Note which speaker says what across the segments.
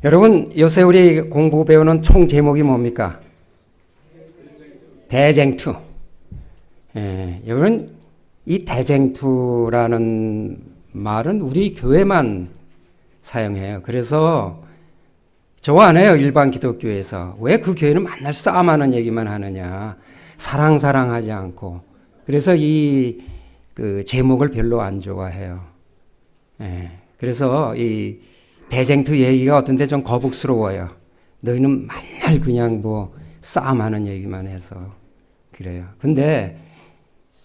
Speaker 1: 여러분, 요새 우리 공부 배우는 총 제목이 뭡니까? 대쟁투. 여러분, 이 대쟁투라는 말은 우리 교회만 사용해요. 그래서 좋아하네요, 일반 기독교에서. 왜 그 교회는 맨날 싸움하는 얘기만 하느냐. 사랑하지 않고. 그래서 그 제목을 별로 안 좋아해요. 그래서 이 대쟁투 얘기가 어떤데 좀 거북스러워요. 너희는 맨날 그냥 뭐 싸움하는 얘기만 해서 그래요. 근데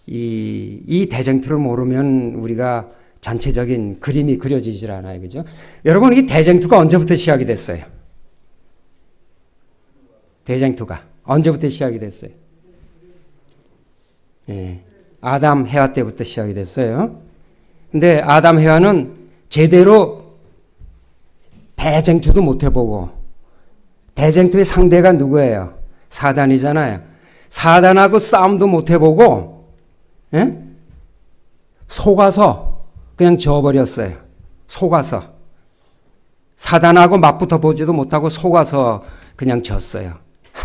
Speaker 1: 이 대쟁투를 모르면 우리가 전체적인 그림이 그려지질 않아요. 그죠? 여러분, 이 대쟁투가 언제부터 시작이 됐어요? 대쟁투가 언제부터 시작이 됐어요? 아담, 해와 때부터 시작이 됐어요. 근데 아담, 해와는 제대로 대쟁투도 못 해보고, 대쟁투의 상대가 누구예요? 사단이잖아요. 사단하고 싸움도 못 해보고, 속아서 그냥 져버렸어요. 속아서. 사단하고 맞붙어 보지도 못하고 속아서 그냥 졌어요.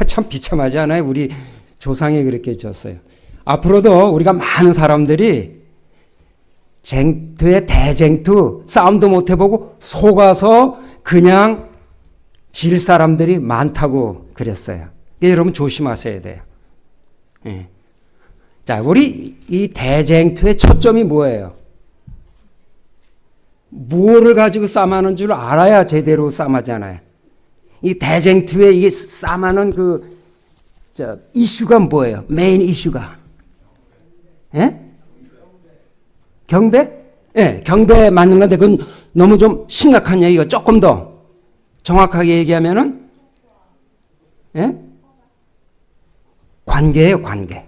Speaker 1: 참 비참하지 않아요? 우리 조상이 그렇게 졌어요. 앞으로도 우리가 많은 사람들이 대쟁투, 싸움도 못 해보고 속아서 그냥 질 사람들이 많다고 그랬어요. 여러분 조심하셔야 돼요. 자, 우리 이 대쟁투의 초점이 뭐예요? 뭐를 가지고 싸움하는 줄 알아야 제대로 싸움하잖아요. 이 대쟁투의 이게 싸움하는 이슈가 뭐예요? 메인 이슈가. 경배? 경배에 맞는 건데 그건 너무 좀 심각한 얘기가 조금 더 정확하게 얘기하면은 관계예요, 관계.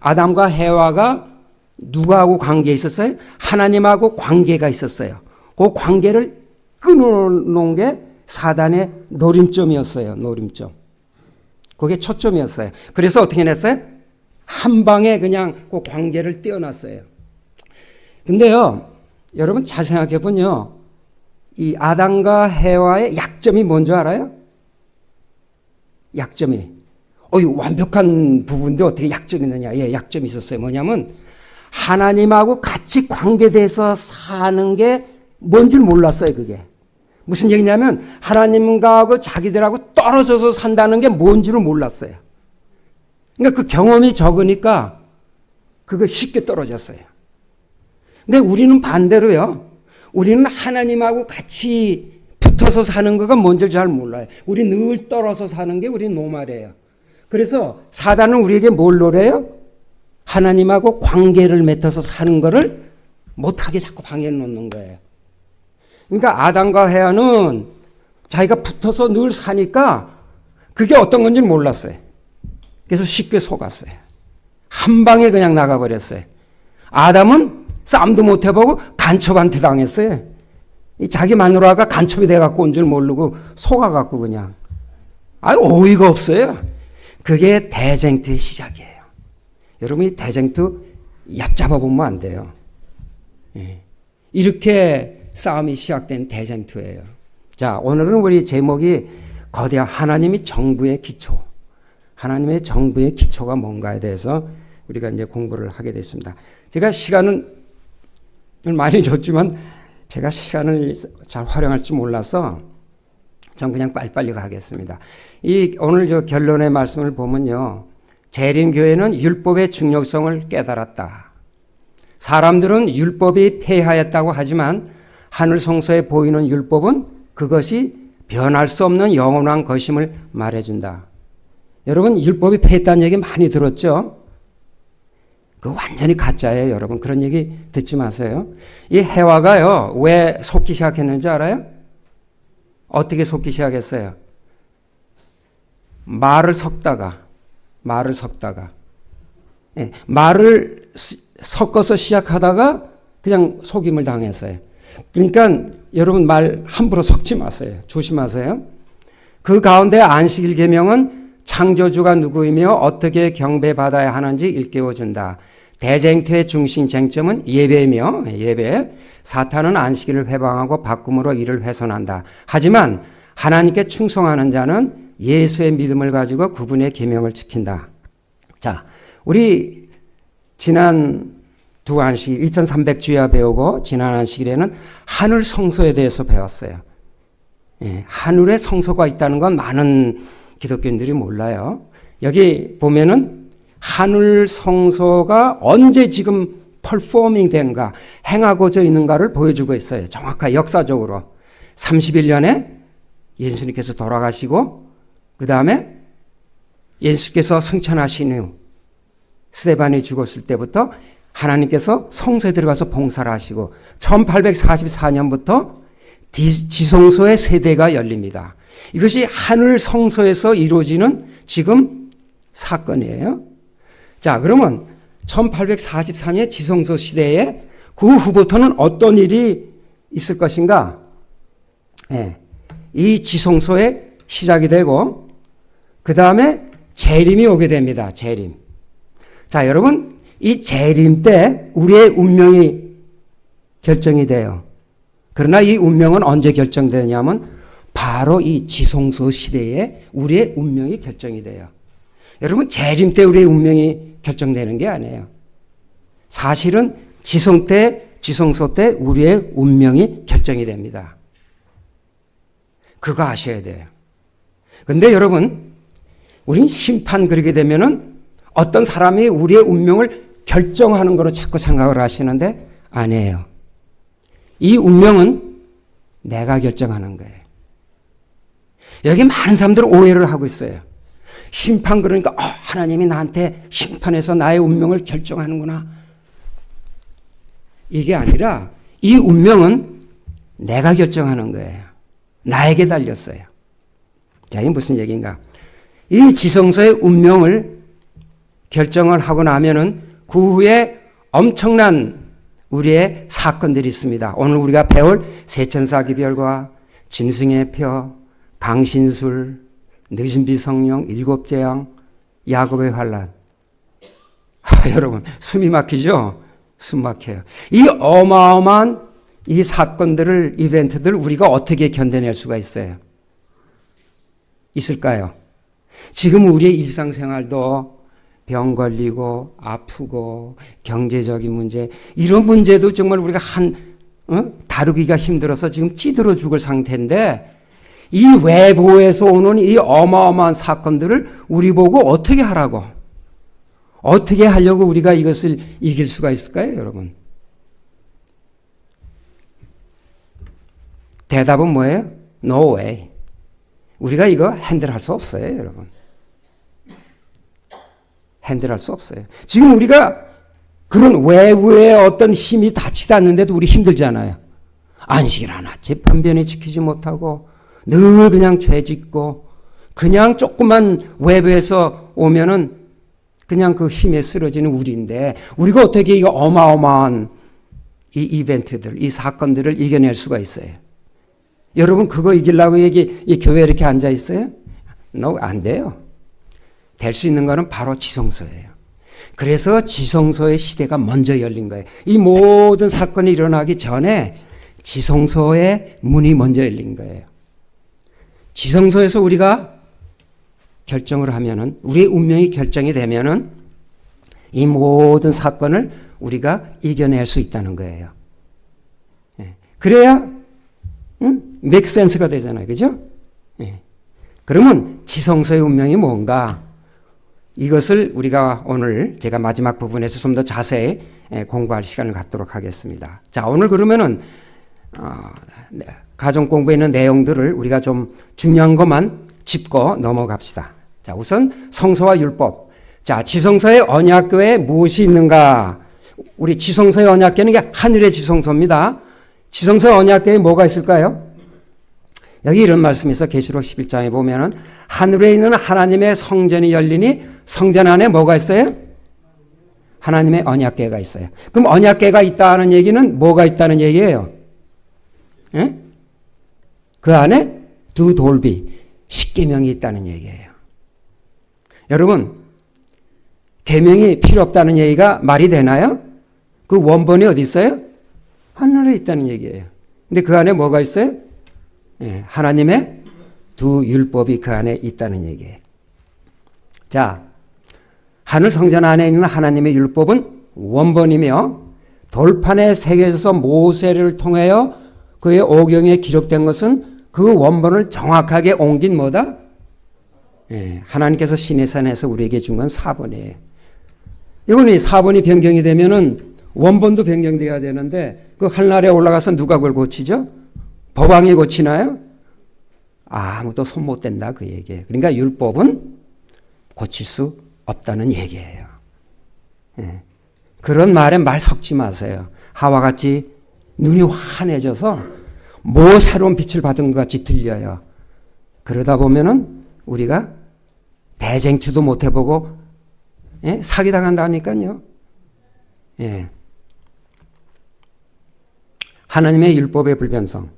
Speaker 1: 아담과 해와가 누구하고 관계에 있었어요? 하나님하고 관계가 있었어요. 그 관계를 끊어놓은 게 사단의 노림점이었어요. 노림점. 그게 초점이었어요. 그래서 어떻게 했어요? 한 방에 그냥 그 관계를 떼어놨어요. 근데요, 여러분 잘 생각해 보면요, 이 아담과 해와의 약점이 뭔지 알아요? 약점이. 완벽한 부분인데 어떻게 약점이 있느냐? 약점이 있었어요. 뭐냐면 하나님하고 같이 관계돼서 사는 게 뭔지 몰랐어요. 그게 무슨 얘기냐면 하나님과 자기들하고 떨어져서 산다는 게 뭔지를 몰랐어요. 그러니까 그 경험이 적으니까 그거 쉽게 떨어졌어요. 근데 우리는 반대로요. 우리는 하나님하고 같이 붙어서 사는 거가 뭔지 잘 몰라요. 우리 늘 떨어져 사는 게 우리 노말이에요. 그래서 사단은 우리에게 뭘 노래요? 하나님하고 관계를 맺어서 사는 거를 못하게 자꾸 방해해 놓는 거예요. 그러니까 아담과 해와는 자기가 붙어서 늘 사니까 그게 어떤 건지 몰랐어요. 그래서 쉽게 속았어요. 한 방에 그냥 나가버렸어요. 아담은 싸움도 못 해보고 간첩한테 당했어요. 자기 마누라가 간첩이 돼갖고 온 줄 모르고 속아갖고 그냥. 어이가 없어요. 그게 대쟁투의 시작이에요. 여러분이 대쟁투 얕잡아보면 안 돼요. 이렇게 싸움이 시작된 대쟁투예요. 자, 오늘은 우리 제목이 거대한 하나님이 정부의 기초. 하나님의 정부의 기초가 뭔가에 대해서 우리가 이제 공부를 하게 됐습니다. 제가 시간을 많이 줬지만 제가 시간을 잘 활용할 줄 몰라서 전 그냥 빨리빨리 가겠습니다. 오늘 결론의 말씀을 보면요. 재림교회는 율법의 중요성을 깨달았다. 사람들은 율법이 폐하였다고 하지만 하늘 성소에 보이는 율법은 그것이 변할 수 없는 영원한 것임을 말해준다. 여러분 율법이 폐했다는 얘기 많이 들었죠? 그거 완전히 가짜예요. 여러분 그런 얘기 듣지 마세요. 이 해와가요. 왜 속기 시작했는지 알아요? 어떻게 속기 시작했어요? 말을 섞다가 말을 섞어서 시작하다가 그냥 속임을 당했어요. 그러니까 여러분 말 함부로 섞지 마세요. 조심하세요. 그 가운데 안식일 계명은 창조주가 누구이며 어떻게 경배받아야 하는지 일깨워준다. 대쟁투의 중심 쟁점은 예배이며 예배. 사탄은 안식일을 회방하고 바꿈으로 이를 훼손한다. 하지만 하나님께 충성하는 자는 예수의 믿음을 가지고 그분의 계명을 지킨다. 자, 우리 지난 두 안식 2300주야 배우고 지난 안식일에는 하늘 성소에 대해서 배웠어요. 예, 하늘에 성소가 있다는 건 많은 기독교인들이 몰라요. 여기 보면은 하늘 성소가 언제 지금 퍼포밍 된가, 행하고져 있는가를 보여주고 있어요. 정확하게 역사적으로. 31년에 예수님께서 돌아가시고 그 다음에 예수께서 승천하신 후 스데반이 죽었을 때부터 하나님께서 성소에 들어가서 봉사를 하시고 1844년부터 지성소의 세대가 열립니다. 이것이 하늘 성소에서 이루어지는 지금 사건이에요. 자, 그러면 1844년 지성소 시대에 그 후부터는 어떤 일이 있을 것인가? 예, 이 지성소에 시작이 되고 그 다음에 재림이 오게 됩니다. 재림. 자, 여러분, 이 재림 때 우리의 운명이 결정이 돼요. 그러나 이 운명은 언제 결정되냐면 바로 이 지성소 시대에 우리의 운명이 결정이 돼요. 여러분, 재림 때 우리의 운명이 결정되는 게 아니에요. 사실은 지성소 때 우리의 운명이 결정이 됩니다. 그거 아셔야 돼요. 근데 여러분, 우린 심판 그러게 되면은 어떤 사람이 우리의 운명을 결정하는 거로 자꾸 생각을 하시는데 아니에요. 이 운명은 내가 결정하는 거예요. 여기 많은 사람들은 오해를 하고 있어요. 심판 그러니까 하나님이 나한테 심판해서 나의 운명을 결정하는구나. 이게 아니라 이 운명은 내가 결정하는 거예요. 나에게 달렸어요. 자, 이게 무슨 얘기인가? 이 지성소의 운명을 결정을 하고 나면은 그 후에 엄청난 우리의 사건들이 있습니다. 오늘 우리가 배울 세천사 기별과 짐승의 표, 강신술, 느신비 성령, 일곱 재앙, 야곱의 환란. 여러분, 숨이 막히죠? 숨 막혀요. 이 어마어마한 이 사건들을, 이벤트들 우리가 어떻게 견뎌낼 수가 있어요? 있을까요? 지금 우리의 일상생활도 병 걸리고 아프고 경제적인 문제, 이런 문제도 정말 우리가 다루기가 힘들어서 지금 찌들어 죽을 상태인데 이 외부에서 오는 이 어마어마한 사건들을 우리 보고 어떻게 하라고, 어떻게 하려고 우리가 이것을 이길 수가 있을까요, 여러분? 대답은 뭐예요? No way. 우리가 이거 핸들할 수 없어요, 여러분. 핸들할 수 없어요. 지금 우리가 그런 외부의 어떤 힘이 닿지도 않는데도 우리 힘들잖아요. 안식일 하나 재판변에 지키지 못하고 늘 그냥 죄 짓고 그냥 조그만 외부에서 오면은 그냥 그 힘에 쓰러지는 우리인데 우리가 어떻게 이 어마어마한 이 이벤트들, 이 사건들을 이겨낼 수가 있어요? 여러분 그거 이기려고 이 교회에 이렇게 앉아 있어요? No, 안 돼요. 될 수 있는 거는 바로 지성소예요. 그래서 지성소의 시대가 먼저 열린 거예요. 이 모든 사건이 일어나기 전에 지성소의 문이 먼저 열린 거예요. 지성소에서 우리가 결정을 하면은, 우리의 운명이 결정이 되면은 이 모든 사건을 우리가 이겨낼 수 있다는 거예요. 그래야 make sense가 되잖아요. 그죠? 그러면 지성소의 운명이 뭔가? 이것을 우리가 오늘 제가 마지막 부분에서 좀 더 자세히 공부할 시간을 갖도록 하겠습니다. 자, 오늘 그러면은 가정 공부에 있는 내용들을 우리가 좀 중요한 것만 짚고 넘어갑시다. 자, 우선 성소와 율법. 자, 지성소의 언약궤에 무엇이 있는가? 우리 지성소의 언약궤는 이게 하늘의 지성소입니다. 지성소의 언약궤에 뭐가 있을까요? 여기 이런 말씀이 있어. 계시록 11장에 보면은 하늘에 있는 하나님의 성전이 열리니 성전 안에 뭐가 있어요? 하나님의 언약궤가 있어요. 그럼 언약궤가 있다는 얘기는 뭐가 있다는 얘기예요? 예? 그 안에 두 돌비, 십계명이 있다는 얘기예요. 여러분, 계명이 필요 없다는 얘기가 말이 되나요? 그 원본이 어디 있어요? 하늘에 있다는 얘기예요. 근데 그 안에 뭐가 있어요? 예, 하나님의 두 율법이 그 안에 있다는 얘기예요. 자, 하늘 성전 안에 있는 하나님의 율법은 원본이며 돌판에 새겨져서 모세를 통하여 그의 오경에 기록된 것은 그 원본을 정확하게 옮긴 뭐다? 예, 하나님께서 시내산에서 우리에게 준 건 사본이에요. 이번에 사본이 변경이 되면은 원본도 변경돼야 되는데 그 하늘에 올라가서 누가 그걸 고치죠? 법왕이 고치나요? 아무도 손 못 댄다 그 얘기예요. 그러니까 율법은 고칠 수 없다는 얘기예요. 예. 그런 말에 말 섞지 마세요. 하와 같이 눈이 환해져서 뭐 새로운 빛을 받은 것 같이 들려요. 그러다 보면은 우리가 대쟁투도 못 해보고 예? 사기당한다니까요. 예. 하나님의 율법의 불변성.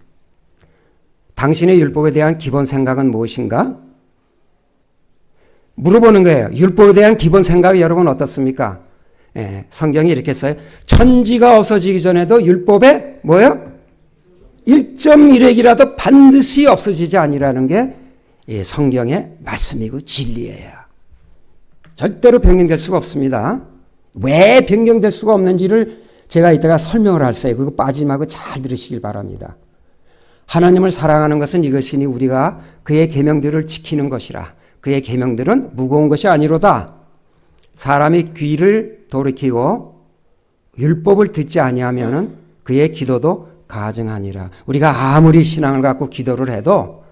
Speaker 1: 당신의 율법에 대한 기본 생각은 무엇인가? 물어보는 거예요. 율법에 대한 기본 생각이 여러분 어떻습니까? 예, 성경이 이렇게 써요. 천지가 없어지기 전에도 율법에 뭐요? 1.1획이라도 반드시 없어지지 아니라는 게 성경의 말씀이고 진리예요. 절대로 변경될 수가 없습니다. 왜 변경될 수가 없는지를 제가 이따가 설명을 할 거예요. 그거 빠지지 말고 잘 들으시길 바랍니다. 하나님을 사랑하는 것은 이것이니 우리가 그의 계명들을 지키는 것이라. 그의 계명들은 무거운 것이 아니로다. 사람이 귀를 돌이키고 율법을 듣지 아니하면은 그의 기도도 가증하니라. 우리가 아무리 신앙을 갖고 기도를 해도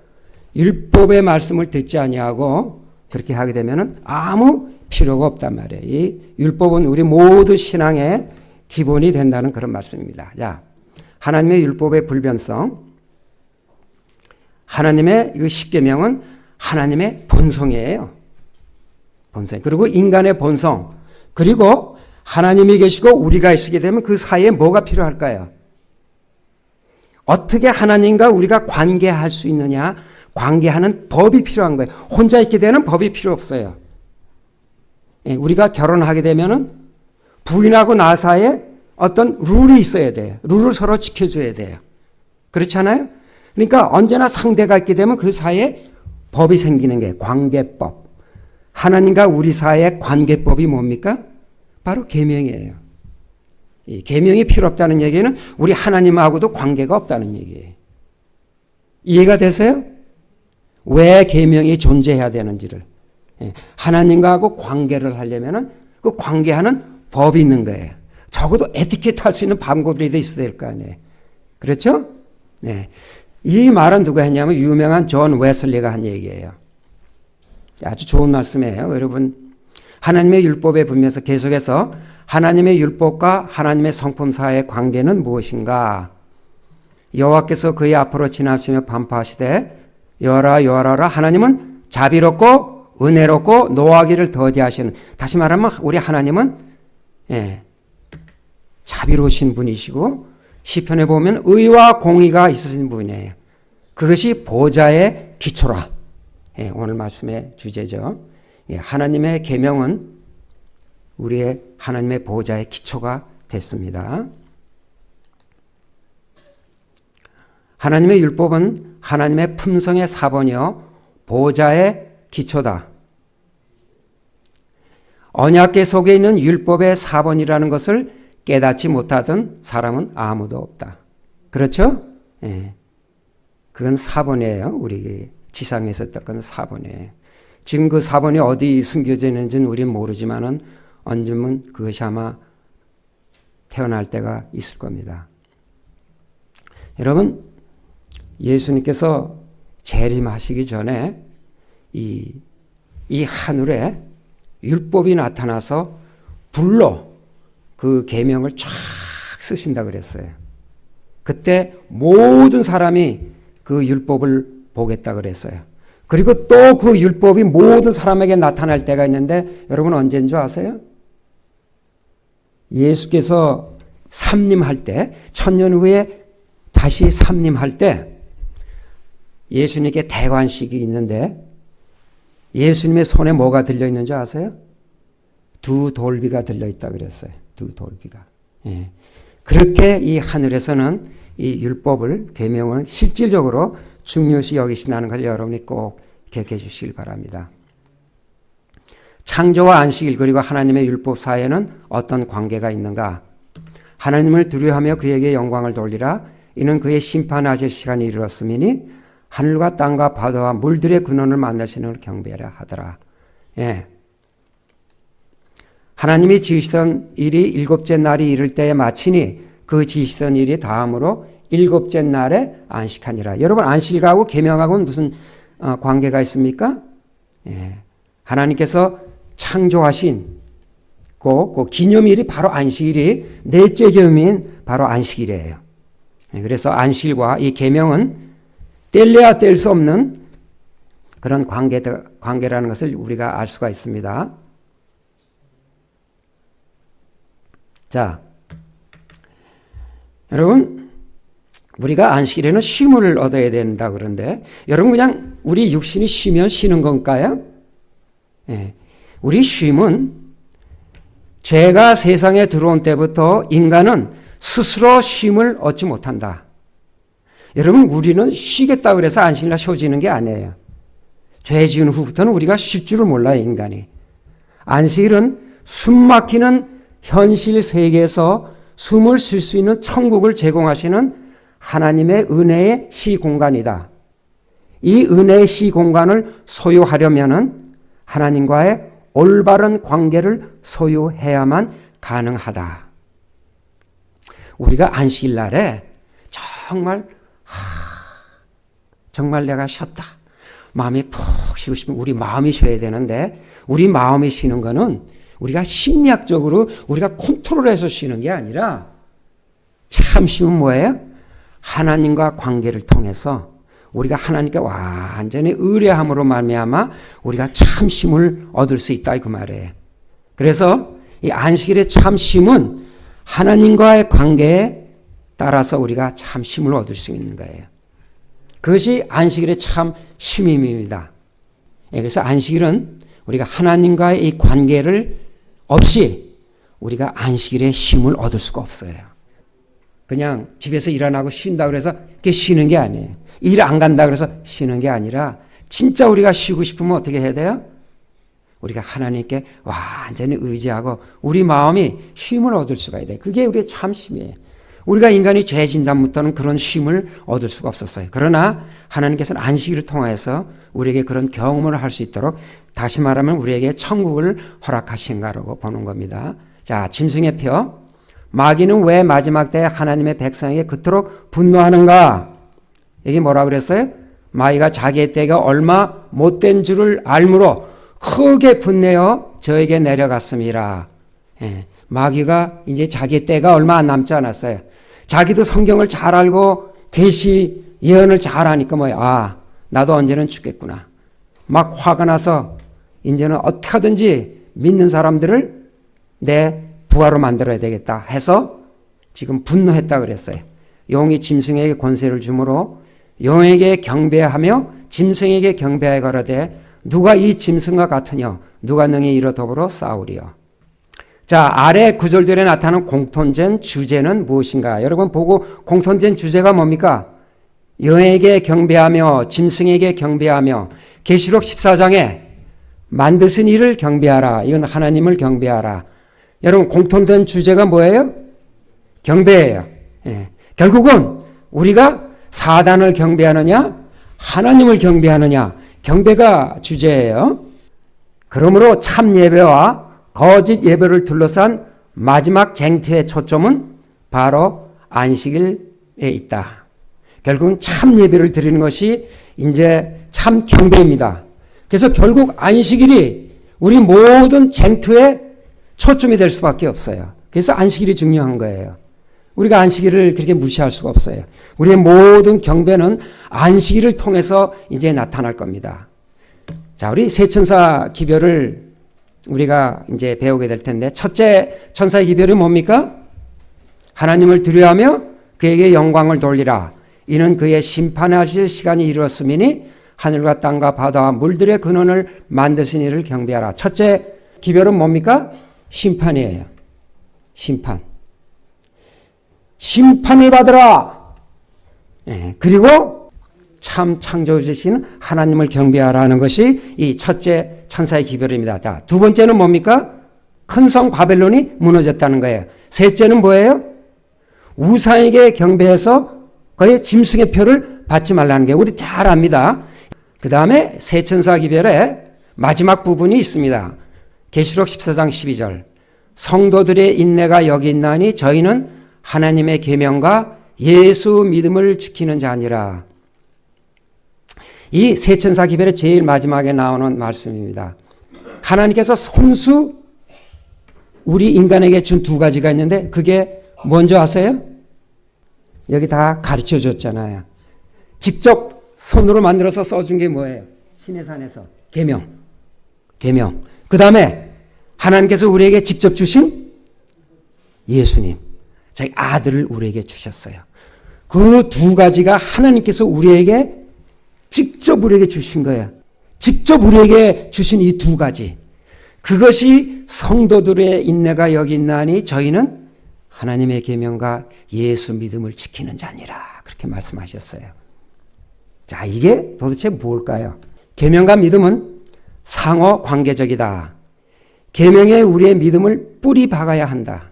Speaker 1: 율법의 말씀을 듣지 아니하고 그렇게 하게 되면은 아무 필요가 없단 말이에요. 이 율법은 우리 모두 신앙의 기본이 된다는 그런 말씀입니다. 자, 하나님의 율법의 불변성. 하나님의 이 십계명은 하나님의 본성이에요. 본성. 그리고 인간의 본성. 그리고 하나님이 계시고 우리가 있게 되면 그 사이에 뭐가 필요할까요? 어떻게 하나님과 우리가 관계할 수 있느냐? 관계하는 법이 필요한 거예요. 혼자 있게 되는 법이 필요 없어요. 우리가 결혼하게 되면은 부인하고 나 사이에 어떤 룰이 있어야 돼요. 룰을 서로 지켜줘야 돼요. 그렇잖아요? 그러니까 언제나 상대가 있게 되면 그 사이에 법이 생기는 게 관계법. 하나님과 우리 사이의 관계법이 뭡니까? 바로 계명이에요. 이 계명이 필요 없다는 얘기는 우리 하나님하고도 관계가 없다는 얘기예요. 이해가 되세요? 왜 계명이 존재해야 되는지를. 하나님과하고 관계를 하려면은 그 관계하는 법이 있는 거예요. 적어도 에티켓 할 수 있는 방법이라도 있어야 될 거 아니에요. 그렇죠? 네. 이 말은 누가 했냐면 유명한 존 웨슬리가 한 얘기예요. 아주 좋은 말씀이에요. 여러분, 하나님의 율법에 보면서 계속해서 하나님의 율법과 하나님의 성품 사이의 관계는 무엇인가? 여호와께서 그의 앞으로 지나시며 반파하시되 여호와라 여호와라 하나님은 자비롭고 은혜롭고 노하기를 더디하시는. 다시 말하면 우리 하나님은 자비로우신 분이시고 시편에 보면 의와 공의가 있으신 분이에요. 그것이 보좌의 기초라. 오늘 말씀의 주제죠. 하나님의 계명은 우리의 하나님의 보좌의 기초가 됐습니다. 하나님의 율법은 하나님의 품성의 사본이요 보좌의 기초다. 언약궤 속에 있는 율법의 사본이라는 것을 깨닫지 못하던 사람은 아무도 없다. 그렇죠? 예. 그건 사본이에요. 우리 지상에서 있던 사본이에요. 지금 그 사본이 어디 숨겨져 있는지는 우리는 모르지만은 언제면 그것이 아마 태어날 때가 있을 겁니다. 여러분, 예수님께서 재림하시기 전에 이 하늘에 율법이 나타나서 불로 그 계명을 쫙 쓰신다 그랬어요. 그때 모든 사람이 그 율법을 보겠다 그랬어요. 그리고 또 그 율법이 모든 사람에게 나타날 때가 있는데 여러분 언제인 줄 아세요? 예수께서 삼림할 때, 1000년 후에 다시 삼림할 때 예수님께 대관식이 있는데 예수님의 손에 뭐가 들려있는지 아세요? 두 돌비가 들려있다 그랬어요. 두 돌비가. 예. 그렇게 이 하늘에서는 이 율법을, 계명을 실질적으로 중요시 여기신다는 걸 여러분이 꼭 기억해 주시길 바랍니다. 창조와 안식일 그리고 하나님의 율법 사이에는 어떤 관계가 있는가? 하나님을 두려워하며 그에게 영광을 돌리라. 이는 그의 심판하실 시간이 이르렀음이니 하늘과 땅과 바다와 물들의 근원을 만나시는 경배하라 하더라. 예. 하나님이 지으시던 일이 일곱째 날이 이를 때에 마치니 그 지으시던 일이 다음으로 일곱째 날에 안식하니라. 여러분 안식일하고 계명하고는 무슨 관계가 있습니까? 예. 하나님께서 창조하신 그 기념일이 바로 안식일이 넷째 계명인 바로 안식일이에요. 예. 그래서 안식일과 이 계명은 뗄래야 뗄 수 없는 그런 관계라는 것을 우리가 알 수가 있습니다. 자, 여러분 우리가 안식일에는 쉼을 얻어야 된다 그런데 여러분 그냥 우리 육신이 쉬면 쉬는 건가요? 예. 우리 쉼은 죄가 세상에 들어온 때부터 인간은 스스로 쉼을 얻지 못한다. 여러분 우리는 쉬겠다 그래서 안식일날 쉬어지는 게 아니에요. 죄 지은 후부터는 우리가 쉴 줄을 몰라요, 인간이. 안식일은 숨 막히는 현실 세계에서 숨을 쉴 수 있는 천국을 제공하시는 하나님의 은혜의 시공간이다. 이 은혜의 시공간을 소유하려면은 하나님과의 올바른 관계를 소유해야만 가능하다. 우리가 안식일 날에 정말 내가 쉬었다. 마음이 푹 쉬고 싶으면 우리 마음이 쉬어야 되는데 우리 마음이 쉬는 거는 우리가 심리학적으로 우리가 컨트롤해서 쉬는 게 아니라 참 쉼은 뭐예요? 하나님과 관계를 통해서 우리가 하나님께 완전히 의뢰함으로 말미암아 우리가 참 쉼을 얻을 수 있다 그 말이에요. 그래서 이 안식일의 참 쉼은 하나님과의 관계에 따라서 우리가 참 쉼을 얻을 수 있는 거예요. 그것이 안식일의 참 쉼입니다. 그래서 안식일은 우리가 하나님과의 이 관계를 없이 우리가 안식일의 쉼을 얻을 수가 없어요. 그냥 집에서 일 안 하고 쉰다 그래서 그게 쉬는 게 아니에요. 일 안 간다 그래서 쉬는 게 아니라 진짜 우리가 쉬고 싶으면 어떻게 해야 돼요? 우리가 하나님께 완전히 의지하고 우리 마음이 쉼을 얻을 수가 있어요. 그게 우리의 참 쉼이에요. 우리가 인간이 죄 진단부터는 그런 쉼을 얻을 수가 없었어요. 그러나 하나님께서는 안식일을 통해서 우리에게 그런 경험을 할 수 있도록 다시 말하면 우리에게 천국을 허락하신가라고 보는 겁니다. 자, 짐승의 표. 마귀는 왜 마지막 때에 하나님의 백성에게 그토록 분노하는가? 이게 뭐라 그랬어요? 마귀가 자기의 때가 얼마 못된 줄을 알므로 크게 분내어 저에게 내려갔습니다. 예, 마귀가 이제 자기의 때가 얼마 안 남지 않았어요. 자기도 성경을 잘 알고 계시 예언을 잘 하니까 뭐야? 나도 언제는 죽겠구나. 막 화가 나서 이제는 어떻게 하든지 믿는 사람들을 내 부하로 만들어야 되겠다 해서 지금 분노했다 그랬어요. 용이 짐승에게 권세를 주므로 용에게 경배하며 짐승에게 경배하여 가로되 누가 이 짐승과 같으냐 누가 능히 이로 더불어 싸우리요. 자, 아래 구절들에 나타나는 공통된 주제는 무엇인가? 여러분 보고 공통된 주제가 뭡니까? 용에게 경배하며 짐승에게 경배하며 계시록 14장에 만드신 이를 경배하라. 이건 하나님을 경배하라. 여러분 공통된 주제가 뭐예요? 경배예요. 예. 결국은 우리가 사단을 경배하느냐 하나님을 경배하느냐 경배가 주제예요. 그러므로 참 예배와 거짓 예배를 둘러싼 마지막 쟁투의 초점은 바로 안식일에 있다. 결국은 참 예배를 드리는 것이 이제 참 경배입니다. 그래서 결국 안식일이 우리 모든 쟁투의 초점이 될 수밖에 없어요. 그래서 안식일이 중요한 거예요. 우리가 안식일을 그렇게 무시할 수가 없어요. 우리의 모든 경배는 안식일을 통해서 이제 나타날 겁니다. 자, 우리 세 천사 기별을 우리가 이제 배우게 될 텐데 첫째 천사의 기별이 뭡니까? 하나님을 두려워하며 그에게 영광을 돌리라. 이는 그의 심판하실 시간이 이르렀음이니 하늘과 땅과 바다와 물들의 근원을 만드신 이를 경배하라. 첫째 기별은 뭡니까? 심판이에요. 심판. 심판을 받으라. 예, 그리고 참 창조주신 하나님을 경배하라는 것이 이 첫째 천사의 기별입니다. 자, 두 번째는 뭡니까? 큰 성 바벨론이 무너졌다는 거예요. 셋째는 뭐예요? 우상에게 경배해서 그의 짐승의 표를 받지 말라는 게 우리 잘 압니다. 그 다음에 세 천사 기별의 마지막 부분이 있습니다. 계시록 14장 12절. 성도들의 인내가 여기 있나니 저희는 하나님의 계명과 예수 믿음을 지키는 자니라. 이 세 천사 기별의 제일 마지막에 나오는 말씀입니다. 하나님께서 손수 우리 인간에게 준 두 가지가 있는데 그게 뭔지 아세요? 여기 다 가르쳐 줬잖아요. 직접 손으로 만들어서 써준 게 뭐예요? 시내산에서 계명. 계명. 그 다음에 하나님께서 우리에게 직접 주신 예수님. 자기 아들을 우리에게 주셨어요. 그 두 가지가 하나님께서 우리에게 직접 우리에게 주신 거예요. 직접 우리에게 주신 이 두 가지. 그것이 성도들의 인내가 여기 있나니 저희는 하나님의 계명과 예수 믿음을 지키는 자니라. 그렇게 말씀하셨어요. 자, 이게 도대체 뭘까요? 계명과 믿음은 상호 관계적이다. 계명에 우리의 믿음을 뿌리 박아야 한다.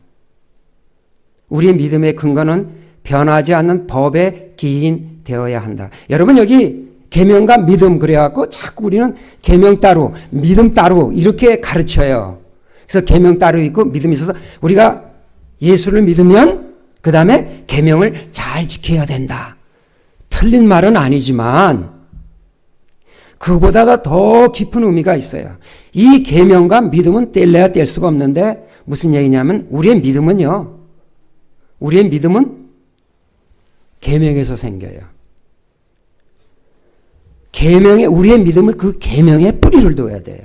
Speaker 1: 우리의 믿음의 근거는 변하지 않는 법의 기인되어야 한다. 여러분 여기 계명과 믿음 그래갖고 자꾸 우리는 계명 따로 믿음 따로 이렇게 가르쳐요. 그래서 계명 따로 있고 믿음이 있어서 우리가 예수를 믿으면 그 다음에 계명을 잘 지켜야 된다. 틀린 말은 아니지만 그보다 더 깊은 의미가 있어요. 이 계명과 믿음은 뗄래야 뗄 수가 없는데 무슨 얘기냐면 우리의 믿음은 계명에서 생겨요. 계명에 우리의 믿음을 그 계명에 뿌리를 둬야 돼요.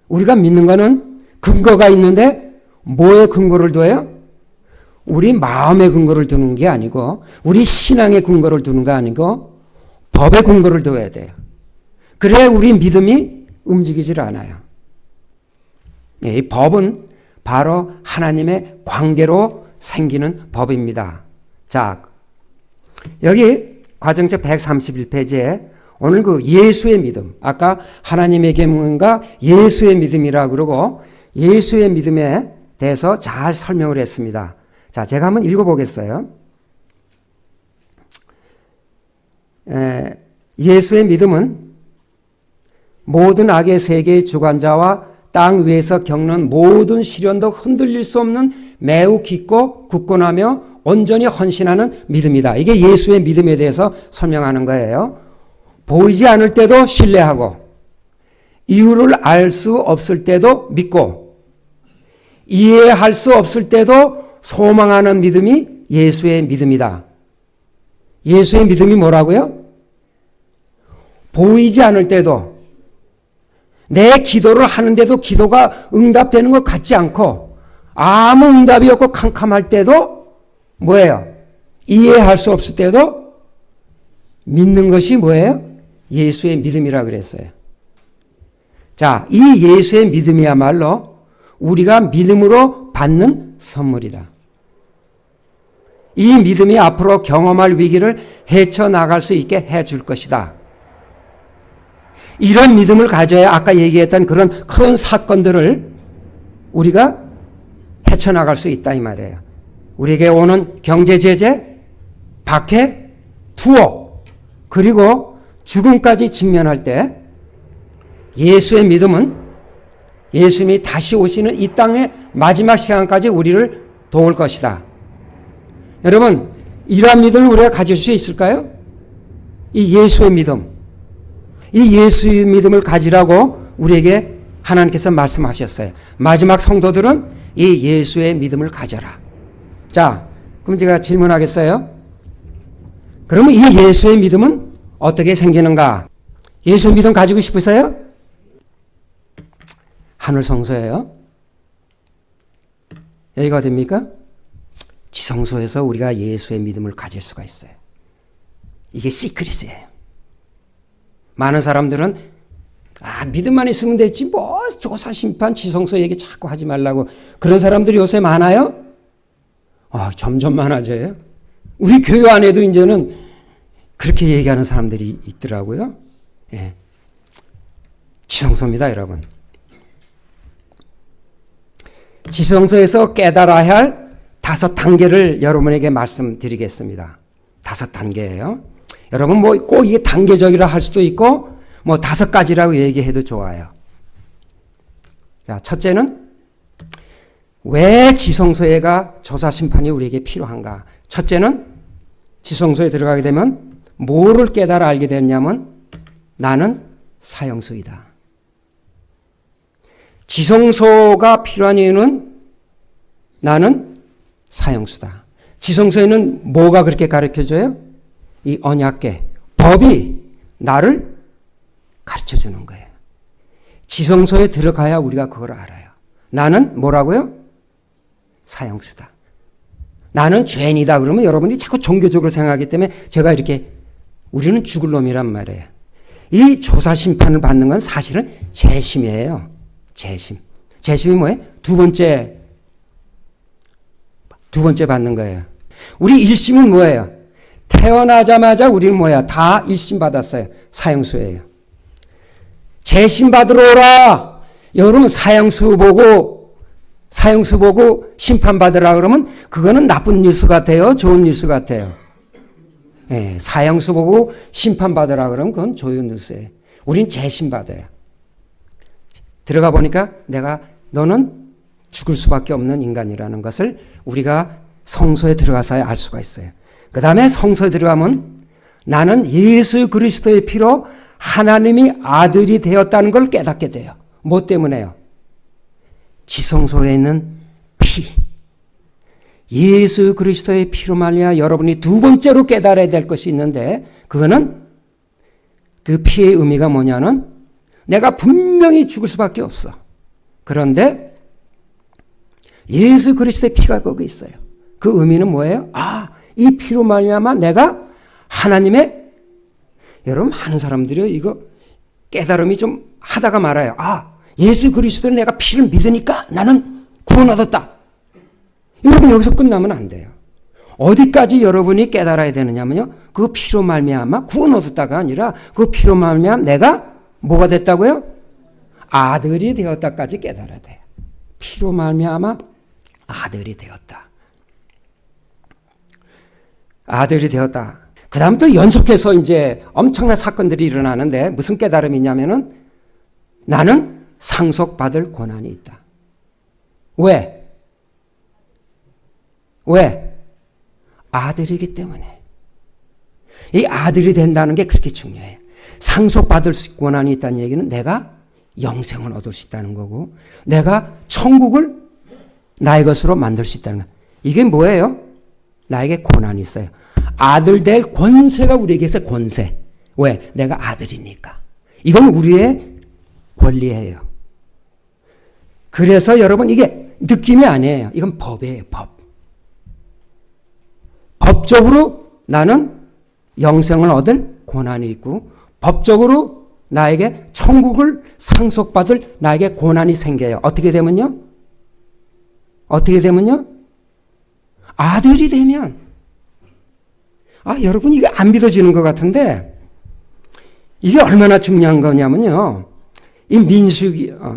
Speaker 1: 우리가 믿는 거는 근거가 있는데 뭐에 근거를 둬요? 우리 마음의 근거를 두는 게 아니고 우리 신앙의 근거를 두는 게 아니고 법의 근거를 둬야 돼요. 그래야 우리 믿음이 움직이질 않아요. 이 법은 바로 하나님의 관계로 생기는 법입니다. 자, 여기 과정책 131페이지에 오늘 그 예수의 믿음, 아까 하나님의 계명과 예수의 믿음이라고 그러고 예수의 믿음에 대해서 잘 설명을 했습니다. 자, 제가 한번 읽어보겠어요. 예수의 믿음은 모든 악의 세계의 주관자와 땅 위에서 겪는 모든 시련도 흔들릴 수 없는 매우 깊고 굳건하며 온전히 헌신하는 믿음이다. 이게 예수의 믿음에 대해서 설명하는 거예요. 보이지 않을 때도 신뢰하고 이유를 알 수 없을 때도 믿고 이해할 수 없을 때도 소망하는 믿음이 예수의 믿음이다. 예수의 믿음이 뭐라고요? 보이지 않을 때도 내 기도를 하는데도 기도가 응답되는 것 같지 않고 아무 응답이 없고 캄캄할 때도 뭐예요? 이해할 수 없을 때도 믿는 것이 뭐예요? 예수의 믿음이라 그랬어요. 자, 이 예수의 믿음이야말로 우리가 믿음으로 받는 선물이다. 이 믿음이 앞으로 경험할 위기를 헤쳐나갈 수 있게 해줄 것이다. 이런 믿음을 가져야 아까 얘기했던 그런 큰 사건들을 우리가 헤쳐나갈 수 있다 이 말이에요. 우리에게 오는 경제 제재, 박해, 투옥, 그리고 죽음까지 직면할 때 예수의 믿음은 예수님이 다시 오시는 이 땅의 마지막 시간까지 우리를 도울 것이다. 여러분, 이러한 믿음을 우리가 가질 수 있을까요? 이 예수의 믿음. 이 예수의 믿음을 가지라고 우리에게 하나님께서 말씀하셨어요. 마지막 성도들은 이 예수의 믿음을 가져라. 자, 그럼 제가 질문하겠어요? 그러면 이 예수의 믿음은 어떻게 생기는가? 예수의 믿음 가지고 싶으세요? 하늘 성소예요. 여기가 어딥니까? 지성소에서 우리가 예수의 믿음을 가질 수가 있어요. 이게 시크릿이에요. 많은 사람들은 믿음만 있으면 됐지 뭐 조사 심판 지성소 얘기 자꾸 하지 말라고 그런 사람들이 요새 많아요? 점점 많아져요. 우리 교회 안에도 이제는 그렇게 얘기하는 사람들이 있더라고요. 예. 지성소입니다, 여러분. 지성소에서 깨달아야 할 5단계를 여러분에게 말씀드리겠습니다. 5단계예요. 여러분 뭐 꼭 이게 단계적이라 할 수도 있고 뭐 5가지라고 얘기해도 좋아요. 자, 첫째는 왜 지성소에가 조사 심판이 우리에게 필요한가? 첫째는 지성소에 들어가게 되면 뭐를 깨달아 알게 됐냐면 나는 사형수이다. 지성소가 필요한 이유는 나는 사형수다. 지성소에는 뭐가 그렇게 가르쳐줘요? 이 언약계, 법이 나를 가르쳐주는 거예요. 지성소에 들어가야 우리가 그걸 알아요. 나는 뭐라고요? 사형수다. 나는 죄인이다 그러면 여러분이 자꾸 종교적으로 생각하기 때문에 제가 이렇게 우리는 죽을 놈이란 말이에요. 이 조사 심판을 받는 건 사실은 재심이에요. 재심. 재심이 뭐예요? 두 번째 받는 거예요. 우리 1심은 뭐예요? 태어나자마자 우리는 뭐야? 다 1심 받았어요. 사형수예요. 재심 받으러 오라. 여러분 사형수 보고 심판 받으라 그러면 그거는 나쁜 뉴스 같아요? 좋은 뉴스 같아요? 예, 사형수 보고 심판 받으라 그러면 그건 좋은 뉴스예요. 우린 재심 받아요. 들어가 보니까 너는 죽을 수밖에 없는 인간이라는 것을 우리가 성소에 들어가서야 알 수가 있어요. 그 다음에 성소에 들어가면 나는 예수 그리스도의 피로 하나님이 아들이 되었다는 걸 깨닫게 돼요. 뭐 때문에요? 지성소에 있는 피. 예수 그리스도의 피로 말미암아 여러분이 두 번째로 깨달아야 될 것이 있는데 그거는 그 피의 의미가 뭐냐면 내가 분명히 죽을 수밖에 없어. 그런데 예수 그리스도의 피가 거기 있어요. 그 의미는 뭐예요? 이 피로 말미암아 내가 하나님의 여러분 많은 사람들이 이거 깨달음이 좀 하다가 말아요. 예수 그리스도를 내가 피를 믿으니까 나는 구원 얻었다. 여러분 여기서 끝나면 안 돼요. 어디까지 여러분이 깨달아야 되느냐면요. 그 피로 말미암아 구원 얻었다가 아니라 그 피로 말미암아 내가 뭐가 됐다고요? 아들이 되었다까지 깨달아야 돼요. 피로 말미암아 아들이 되었다. 아들이 되었다. 그 다음 또 연속해서 이제 엄청난 사건들이 일어나는데 무슨 깨달음이냐면은 나는 상속받을 권한이 있다. 왜? 아들이기 때문에. 이 아들이 된다는 게 그렇게 중요해요. 상속받을 권한이 있다는 얘기는 내가 영생을 얻을 수 있다는 거고 내가 천국을 나의 것으로 만들 수 있다는 거. 이게 뭐예요? 나에게 권한이 있어요. 아들 될 권세가 우리에게 있어요. 권세. 왜? 내가 아들이니까. 이건 우리의 권리예요. 그래서 여러분 이게 느낌이 아니에요. 이건 법이에요. 법. 법적으로 나는 영생을 얻을 권한이 있고 법적으로 나에게 천국을 상속받을 나에게 권한이 생겨요. 어떻게 되면요? 아들이 되면 여러분 이게 안 믿어지는 것 같은데 이게 얼마나 중요한 거냐면요. 이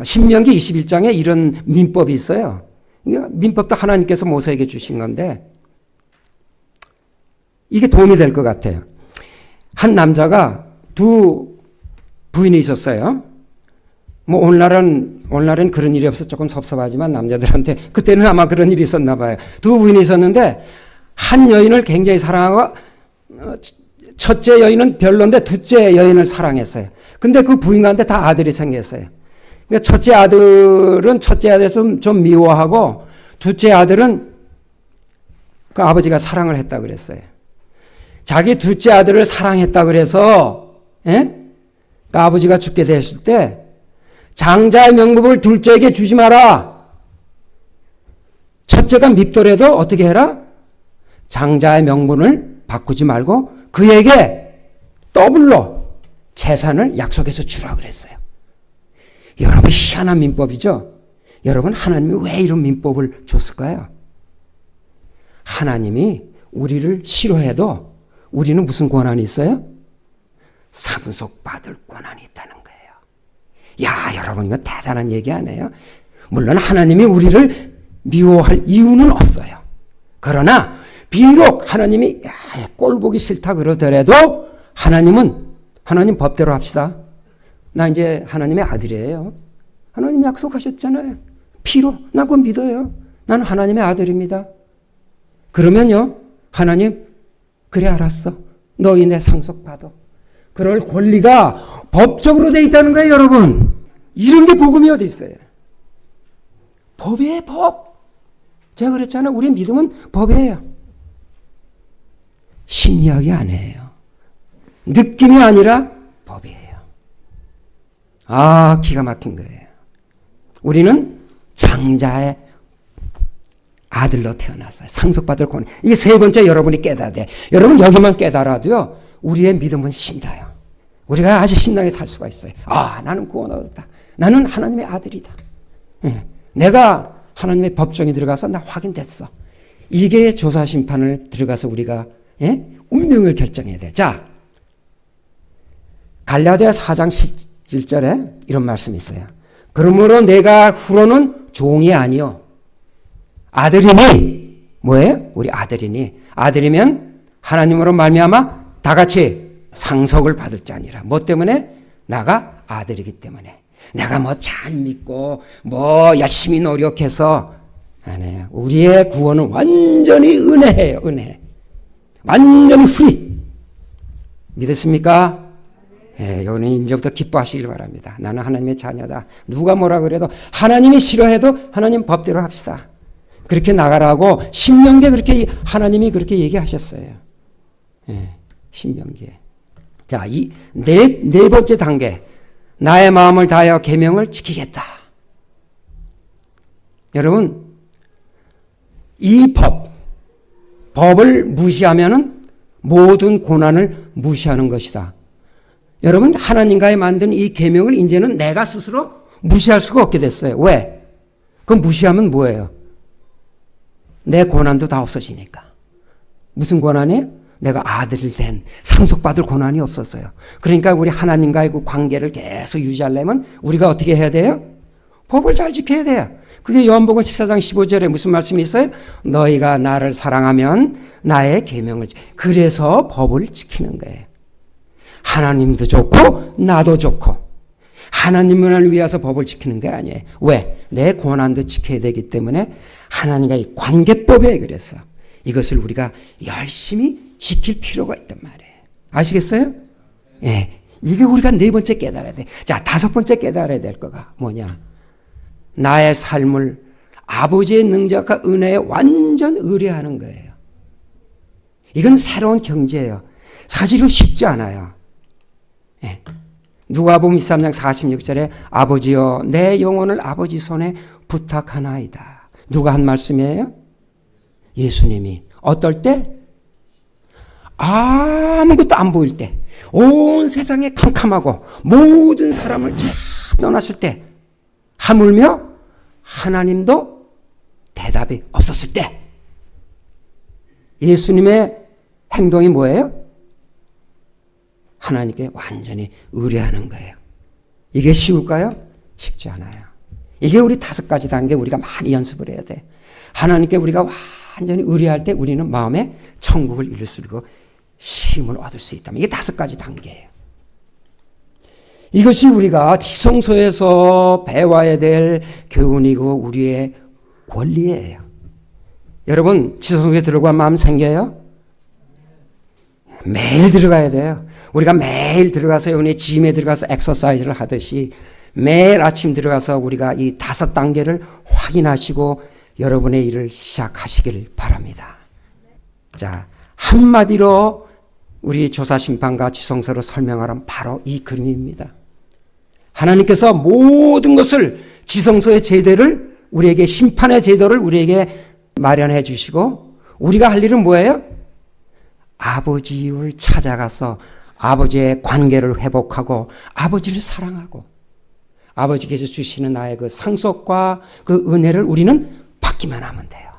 Speaker 1: 신명기 21장에 이런 민법이 있어요. 민법도 하나님께서 모세에게 주신 건데 이게 도움이 될 것 같아요. 한 남자가 두 부인이 있었어요. 뭐 오늘날은 그런 일이 없어서 조금 섭섭하지만 남자들한테 그때는 아마 그런 일이 있었나 봐요. 두 부인이 있었는데 한 여인을 굉장히 사랑하고 첫째 여인은 별론데 둘째 여인을 사랑했어요. 근데 그 부인한테 다 아들이 생겼어요. 그러니까 첫째 아들에서 좀 미워하고 둘째 아들은 그 아버지가 사랑을 했다 그랬어요. 자기 둘째 아들을 사랑했다 그래서 그 아버지가 죽게 됐을 때 장자의 명복을 둘째에게 주지 마라. 첫째가 밉더라도 어떻게 해라? 장자의 명분을 바꾸지 말고 그에게 더블로 재산을 약속해서 주라 그랬어요. 여러분 희한한 민법이죠? 여러분 하나님이 왜 이런 민법을 줬을까요? 하나님이 우리를 싫어해도 우리는 무슨 권한이 있어요? 상속받을 권한이 있다는 거예요. 야, 여러분 이거 대단한 얘기 아니에요? 물론 하나님이 우리를 미워할 이유는 없어요. 그러나 비록 하나님이 꼴 보기 싫다 그러더라도 하나님 법대로 합시다. 나 이제 하나님의 아들이에요. 하나님 약속하셨잖아요. 피로 나 그거 믿어요. 나는 하나님의 아들입니다. 그러면요 하나님 그래 알았어. 너희 내 상속받아. 그럴 권리가 법적으로 돼 있다는 거예요. 여러분 이런 게 복음이 어디 있어요? 법이에요. 법. 제가 그랬잖아요. 우리 믿음은 법이에요. 심리학이 아니에요. 느낌이 아니라 법이에요. 아, 기가 막힌 거예요. 우리는 장자의 아들로 태어났어요. 상속받을 권리. 이게 세 번째 여러분이 깨달아야 돼. 여러분 여기만 깨달아도요. 우리의 믿음은 신다요. 우리가 아주 신나게 살 수가 있어요. 아, 나는 구원 얻었다. 나는 하나님의 아들이다. 내가 하나님의 법정에 들어가서 나 확인됐어. 이게 조사심판을 들어가서 우리가 운명을 결정해야 돼. 자, 갈라디아 4장 17절에 이런 말씀이 있어요. 그러므로 내가 후로는 종이 아니요 아들이니 뭐예요? 우리 아들이니 아들이면 하나님으로 말미암아 다 같이 상속을 받을 자니라. 뭐 때문에? 나가 아들이기 때문에. 내가 뭐 잘 믿고 뭐 열심히 노력해서 아니에요. 우리의 구원은 완전히 은혜예요. 은혜. 완전히 프리. 믿으십니까? 예, 여러분 이제부터 기뻐하시길 바랍니다. 나는 하나님의 자녀다. 누가 뭐라 그래도 하나님이 싫어해도 하나님 법대로 합시다. 그렇게 나가라고 신명기에 그렇게 하나님이 그렇게 얘기하셨어요. 예, 신명기에. 자, 이 네 번째 단계. 나의 마음을 다하여 계명을 지키겠다. 여러분, 이 법을 무시하면은 모든 고난을 무시하는 것이다. 여러분, 하나님과의 만든 이 계명을 이제는 내가 스스로 무시할 수가 없게 됐어요. 왜? 그럼 무시하면 뭐예요? 내 고난도 다 없어지니까. 무슨 고난이에요? 내가 아들이 된 상속받을 고난이 없었어요. 그러니까 우리 하나님과의 그 관계를 계속 유지하려면 우리가 어떻게 해야 돼요? 법을 잘 지켜야 돼요. 그게 요한복음 14장 15절에 무슨 말씀이 있어요? 너희가 나를 사랑하면 나의 계명을 그래서 법을 지키는 거예요. 하나님도 좋고 나도 좋고 하나님을 위해서 법을 지키는 게 아니에요. 왜? 내 고난도 지켜야 되기 때문에 하나님과의 관계법에 그래서 이것을 우리가 열심히 지킬 필요가 있단 말이에요. 아시겠어요? 예. 이게 우리가 네 번째 깨달아야 돼. 자, 다섯 번째 깨달아야 될 거가 뭐냐? 나의 삶을 아버지의 능력과 은혜에 완전 의뢰하는 거예요. 이건 새로운 경제예요. 사실 이거 쉽지 않아요. 예. 누가복음 23장 46절에 아버지여 내 영혼을 아버지 손에 부탁하나이다. 누가 한 말씀이에요? 예수님이. 어떨 때? 아무것도 안 보일 때, 온 세상에 캄캄하고 모든 사람을 다 떠났을 때, 하물며 하나님도 대답이 없었을 때, 예수님의 행동이 뭐예요? 하나님께 완전히 의뢰하는 거예요. 이게 쉬울까요? 쉽지 않아요. 이게 우리 다섯 가지 단계 우리가 많이 연습을 해야 돼. 하나님께 우리가 완전히 의뢰할 때 우리는 마음에 천국을 이룰 수 있고 힘을 얻을 수 있다면 이게 다섯 가지 단계예요. 이것이 우리가 지성소에서 배워야 될 교훈이고 우리의 권리예요. 여러분 지성소에 들어갈 마음 생겨요? 매일 들어가야 돼요. 우리가 매일 들어가서 여러분의 짐에 들어가서 엑서사이즈를 하듯이 매일 아침 들어가서 우리가 이 다섯 단계를 확인하시고 여러분의 일을 시작하시길 바랍니다. 자, 한마디로 우리 조사심판과 지성소를 설명하라면 바로 이 그림입니다. 하나님께서 모든 것을 지성소의 제도를 우리에게 심판의 제도를 우리에게 마련해 주시고 우리가 할 일은 뭐예요? 아버지를 찾아가서 아버지의 관계를 회복하고 아버지를 사랑하고 아버지께서 주시는 나의 그 상속과 그 은혜를 우리는 받기만 하면 돼요.